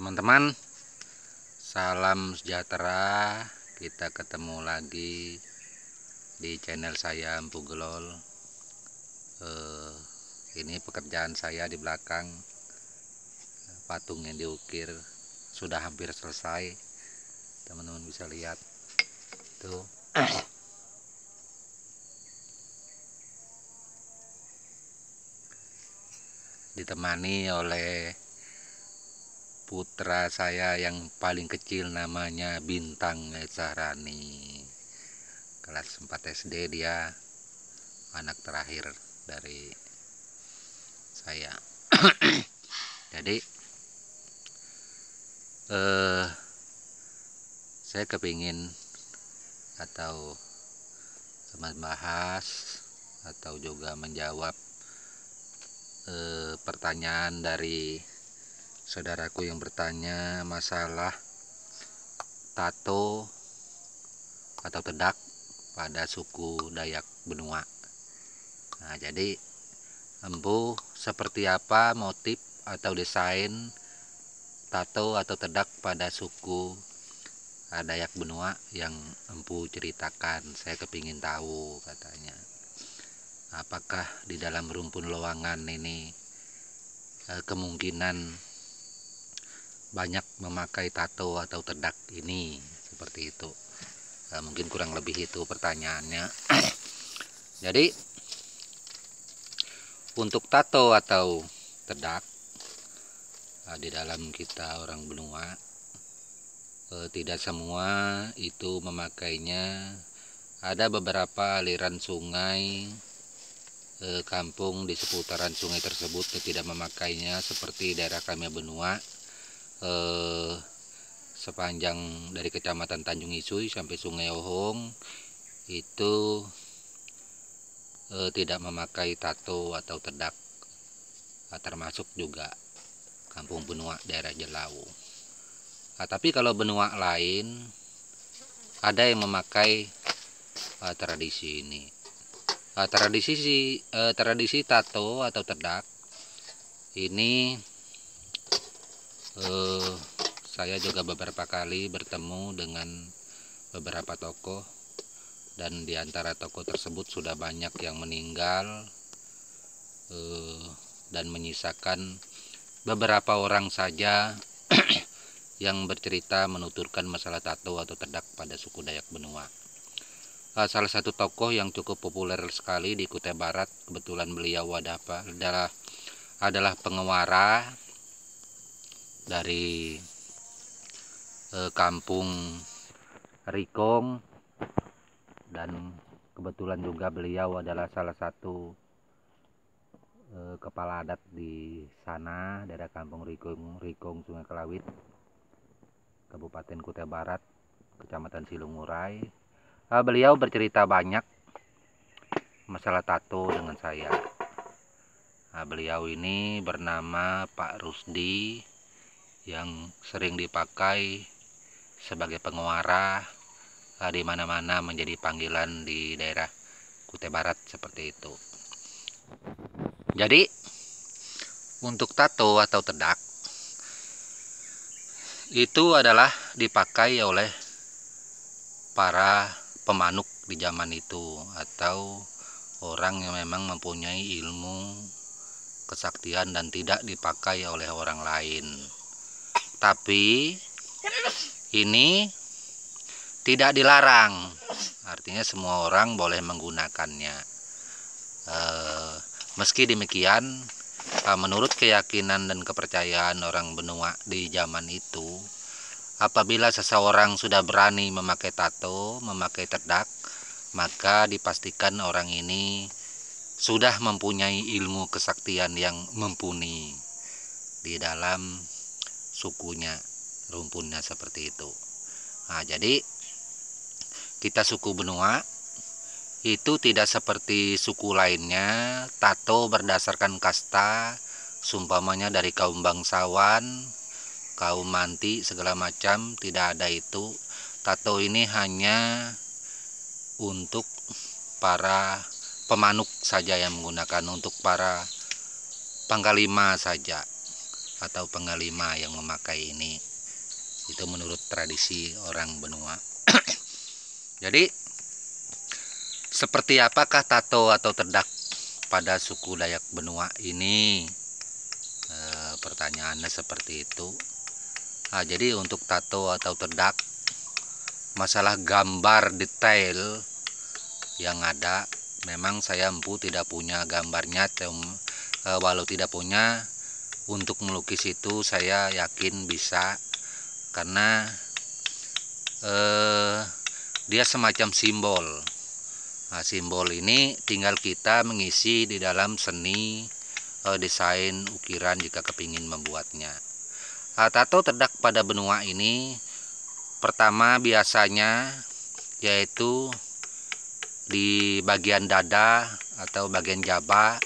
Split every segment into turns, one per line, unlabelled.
Teman-teman, salam sejahtera. Kita ketemu lagi di channel saya Empu Gelol. Ini pekerjaan saya di belakang. Patung yang diukir sudah hampir selesai. Teman-teman bisa lihat tuh. Ditemani oleh putra saya yang paling kecil, namanya Bintang Sahrani, kelas 4 SD. Dia anak terakhir dari saya. Jadi saya kepingin atau membahas atau juga menjawab pertanyaan dari saudaraku yang bertanya masalah tato atau tedak pada suku Dayak Benua. Nah, jadi Empu seperti apa motif atau desain tato atau tedak pada suku Dayak Benua yang Empu ceritakan. Saya kepingin tahu, katanya, apakah di dalam rumpun lowangan ini kemungkinan banyak memakai tato atau tedak ini, seperti itu. Mungkin kurang lebih itu pertanyaannya. Jadi untuk tato atau tedak di dalam kita orang benua, tidak semua itu memakainya. Ada beberapa aliran sungai, kampung di seputaran sungai tersebut tidak memakainya, seperti daerah kami Benua. Sepanjang dari kecamatan Tanjung Isui sampai Sungai Ohong itu tidak memakai tato atau tedak, termasuk juga kampung Benua daerah Jelau. Tapi kalau benua lain ada yang memakai tradisi ini. Tradisi tato atau tedak ini saya juga beberapa kali bertemu dengan beberapa tokoh, dan di antara tokoh tersebut sudah banyak yang meninggal dan menyisakan beberapa orang saja yang bercerita menuturkan masalah tato atau tedak pada suku Dayak Benua. Salah satu tokoh yang cukup populer sekali di Kutai Barat, kebetulan beliau adalah pengewara dari kampung Rikong, dan kebetulan juga beliau adalah salah satu kepala adat di sana, daerah kampung Rikong Sungai Kelawit, Kabupaten Kutai Barat, Kecamatan Silungurai. Beliau bercerita banyak masalah tato dengan saya. Beliau ini bernama Pak Rusdi, yang sering dipakai sebagai pengewara di mana-mana, menjadi panggilan di daerah Kutai Barat seperti itu. Jadi untuk tato atau tedak itu adalah dipakai oleh para pemanuk di zaman itu, atau orang yang memang mempunyai ilmu kesaktian dan tidak dipakai oleh orang lain. Tapi ini tidak dilarang, artinya semua orang boleh menggunakannya. Meski demikian, menurut keyakinan dan kepercayaan orang benua di zaman itu, apabila seseorang sudah berani memakai tato, memakai tedak, maka dipastikan orang ini sudah mempunyai ilmu kesaktian yang mumpuni di dalam sukunya, rumpunnya, seperti itu. Nah, jadi kita suku Benua itu tidak seperti suku lainnya tato berdasarkan kasta, sumpamanya dari kaum bangsawan, kaum manti, segala macam, tidak ada itu. Tato ini hanya untuk para pemanuk saja yang menggunakan, untuk para pangkalima saja. atau pengelima yang memakai ini. Itu menurut tradisi orang benua. Jadi seperti apakah tato atau terdak pada suku Dayak Benua ini? Pertanyaannya seperti itu. Jadi untuk tato atau terdak, masalah gambar detail yang ada, memang saya empu tidak punya gambarnya. Walau tidak punya, untuk melukis itu saya yakin bisa, karena dia semacam simbol. Simbol ini tinggal kita mengisi di dalam seni desain ukiran jika kepingin membuatnya. Tato terdak pada benua ini pertama biasanya yaitu di bagian dada atau bagian jaba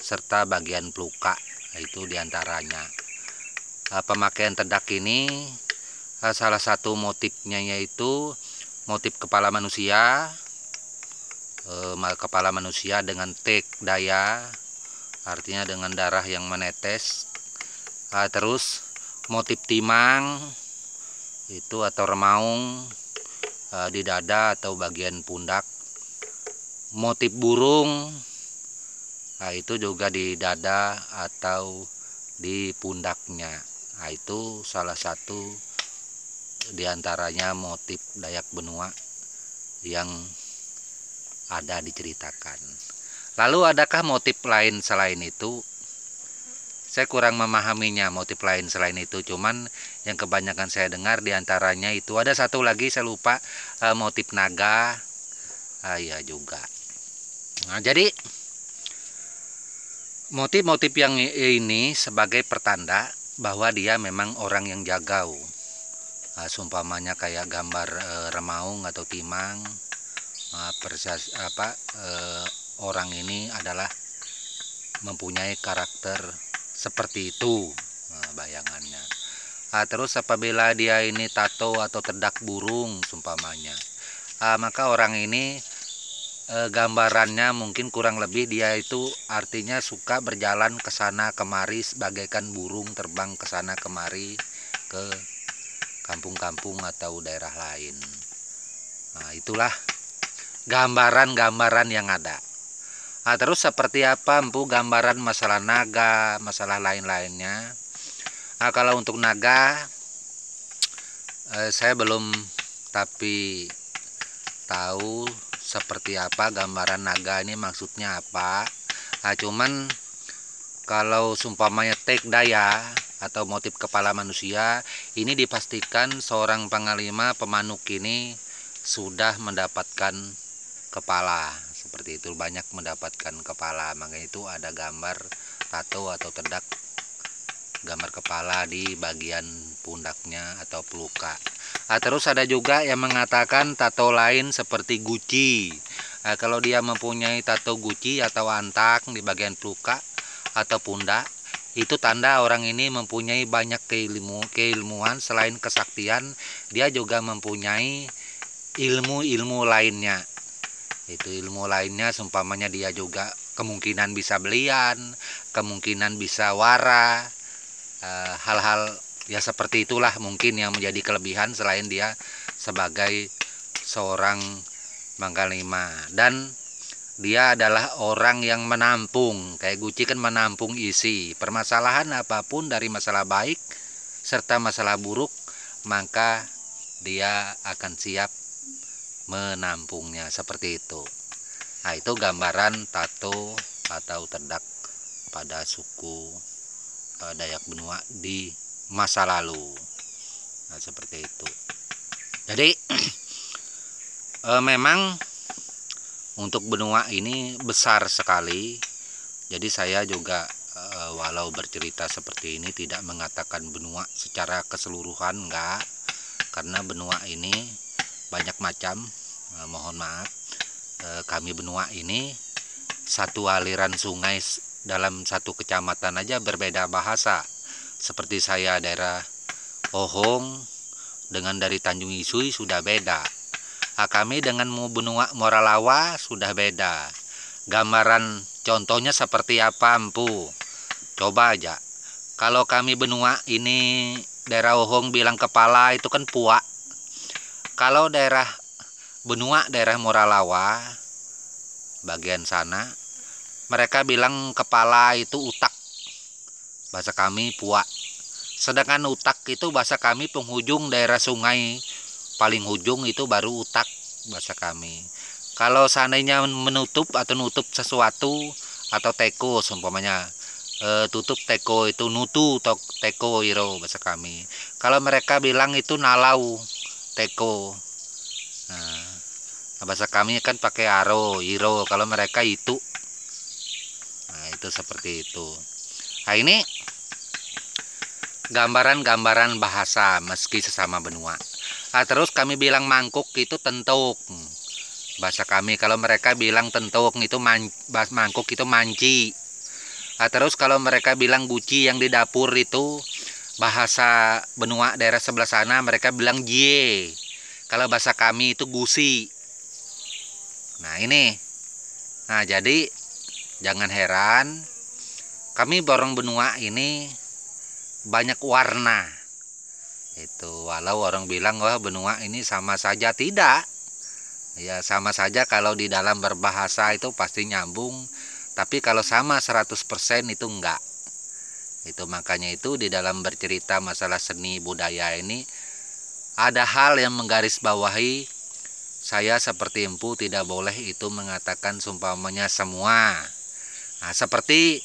serta bagian peluka, itu diantaranya. Pemakaian terdak ini salah satu motifnya yaitu motif kepala manusia, dengan tek daya, artinya dengan darah yang menetes. Terus motif timang itu atau remaung di dada atau bagian pundak. Motif burung itu juga di dada atau di pundaknya. Itu salah satu diantaranya motif Dayak Benua yang ada diceritakan. Lalu adakah motif lain selain itu? Saya kurang memahaminya motif lain selain itu. Cuman yang kebanyakan saya dengar diantaranya itu ada satu lagi saya lupa, motif naga. Iya juga. Jadi motif-motif yang ini sebagai pertanda bahwa dia memang orang yang jagau. Seumpamanya kayak gambar remaung atau timang. Orang ini adalah mempunyai karakter seperti itu bayangannya. Terus apabila dia ini tato atau terdak burung seumpamanya, maka orang ini gambarannya mungkin kurang lebih dia itu artinya suka berjalan ke sana kemari bagaikan burung terbang ke sana kemari ke kampung-kampung atau daerah lain. Itulah gambaran-gambaran yang ada. Terus seperti apa empu gambaran masalah naga, masalah lain-lainnya. Kalau untuk naga saya belum tapi tahu seperti apa gambaran naga ini maksudnya apa. Cuman kalau sumpamanya tek daya atau motif kepala manusia, ini dipastikan seorang panglima pemanuk ini sudah mendapatkan kepala. Seperti itu, banyak mendapatkan kepala, makanya itu ada gambar tato atau terdak gambar kepala di bagian pundaknya atau peluka. Terus ada juga yang mengatakan tato lain seperti guci. Kalau dia mempunyai tato guci atau antak di bagian peluka atau pundak, itu tanda orang ini mempunyai banyak keilmuan. Selain kesaktian, dia juga mempunyai ilmu-ilmu lainnya. Itu ilmu lainnya seumpamanya dia juga kemungkinan bisa belian, kemungkinan bisa wara, hal-hal ya seperti itulah mungkin yang menjadi kelebihan selain dia sebagai seorang panglima. Dan dia adalah orang yang menampung, kayak guci kan menampung isi permasalahan apapun, dari masalah baik serta masalah buruk, maka dia akan siap menampungnya, seperti itu. Itu gambaran tato atau terdak pada suku Dayak Benua di masa lalu. Seperti itu. Jadi memang untuk benua ini besar sekali. Jadi saya juga walau bercerita seperti ini tidak mengatakan benua secara keseluruhan, enggak. Karena benua ini banyak macam. Mohon maaf, kami benua ini satu aliran sungai dalam satu kecamatan aja berbeda bahasa. Seperti saya daerah Ohong dengan dari Tanjung Isui sudah beda. Kami dengan benua Moralawa sudah beda. Gambaran contohnya seperti apa empu? Coba aja Kalau kami benua ini daerah Ohong bilang kepala itu kan puak. Kalau daerah benua daerah Moralawa bagian sana mereka bilang kepala itu utak. Bahasa kami puak. Sedangkan utak itu bahasa kami penghujung daerah sungai paling ujung itu baru utak bahasa kami. Kalau seandainya menutup atau nutup sesuatu atau teko seumpamanya tutup teko itu nutu teko iro bahasa kami. Kalau mereka bilang itu nalau teko. Nah, bahasa kami kan pakai aro iro, kalau mereka itu. Nah, itu seperti itu. Nah, ini gambaran-gambaran bahasa meski sesama benua. Nah, terus kami bilang mangkuk itu tentuk bahasa kami. Kalau mereka bilang tentuk itu mangkuk itu manci. Nah, terus kalau mereka bilang guci yang di dapur itu bahasa benua daerah sebelah sana mereka bilang jie. Kalau bahasa kami itu gusi. Nah ini. Nah jadi jangan heran kami borong benua ini banyak warna. Itu walau orang bilang wah benua ini sama saja, tidak. Ya sama saja kalau di dalam berbahasa itu pasti nyambung. Tapi kalau sama 100% itu enggak. Itu makanya itu di dalam bercerita masalah seni budaya ini ada hal yang menggarisbawahi saya seperti empu tidak boleh itu mengatakan seumpamanya semua. Nah, seperti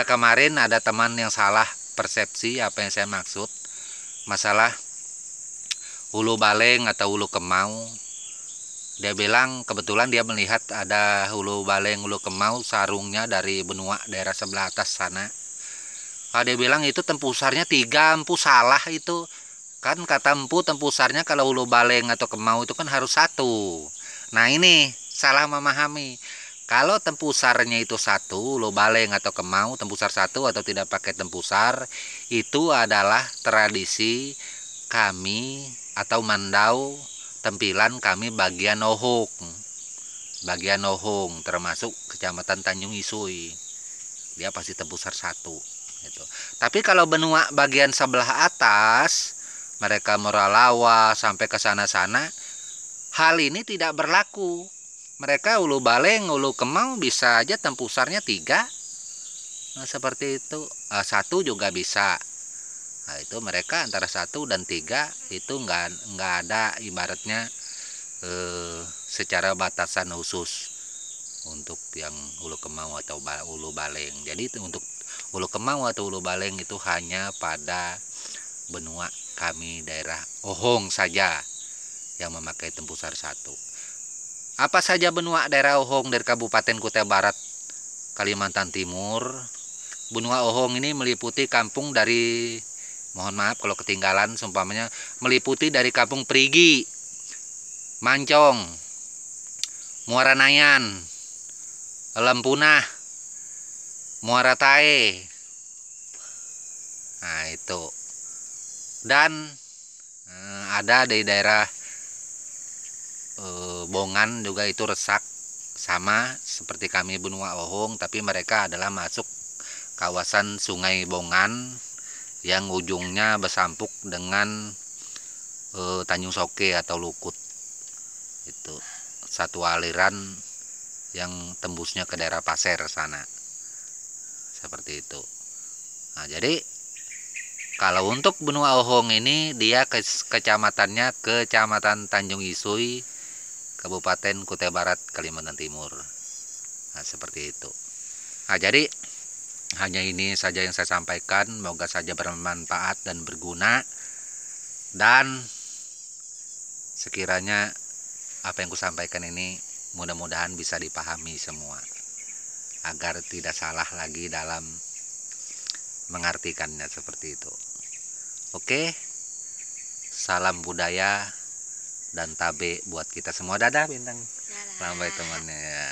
kemarin ada teman yang salah persepsi apa yang saya maksud masalah hulu baleng atau hulu kemau. Dia bilang kebetulan dia melihat ada hulu baleng hulu kemau sarungnya dari benua daerah sebelah atas sana. Dia bilang itu tempusarnya 3, empu salah itu. Kan kata empu tempusarnya kalau hulu baleng atau kemau itu kan harus 1. Nah ini salah memahami. Kalau tempusarnya itu 1, hulu baleng atau kemau tempusar 1 atau tidak pakai tempusar, itu adalah tradisi kami atau mandau tempilan kami bagian Ohong. Bagian Ohong termasuk Kecamatan Tanjung Isui. Dia pasti tempusar 1 gitu. Tapi kalau benua bagian sebelah atas mereka Moralawa sampai ke sana-sana, hal ini tidak berlaku. Mereka ulu baleng, ulu kemau bisa aja tempusarnya 3. Nah, seperti itu. 1 juga bisa. Nah, itu mereka antara 1 dan 3 itu nggak ada ibaratnya secara batasan khusus untuk yang ulu kemau atau ulu baleng. Jadi untuk ulu kemau atau ulu baleng itu hanya pada benua kami daerah Ohong saja yang memakai tempusar 1. Apa saja benua daerah Ohong dari Kabupaten Kutai Barat, Kalimantan Timur. Benua Ohong ini meliputi kampung dari, mohon maaf kalau ketinggalan, seumpamanya meliputi dari Kampung Perigi, Mancong, Muara Nayan, Lempunah, Muara Tae. Nah itu. Dan ada di daerah Bongan juga itu Resak, sama seperti kami benua Ohong, tapi mereka adalah masuk kawasan Sungai Bongan yang ujungnya bersampuk dengan Tanjung Soke atau Lukut. Itu satu aliran yang tembusnya ke daerah Pasir sana. Seperti itu. Nah, jadi kalau untuk benua Ohong ini dia kecamatannya Kecamatan Tanjung Isui, Kabupaten Kutai Barat, Kalimantan Timur. Nah, seperti itu. Nah, jadi hanya ini saja yang saya sampaikan. Semoga saja bermanfaat dan berguna. Dan sekiranya apa yang kusampaikan ini mudah-mudahan bisa dipahami semua. Agar tidak salah lagi dalam mengartikannya seperti itu. Oke. Salam budaya dan tabe buat kita semua. Dadah Bintang. Sampai temannya.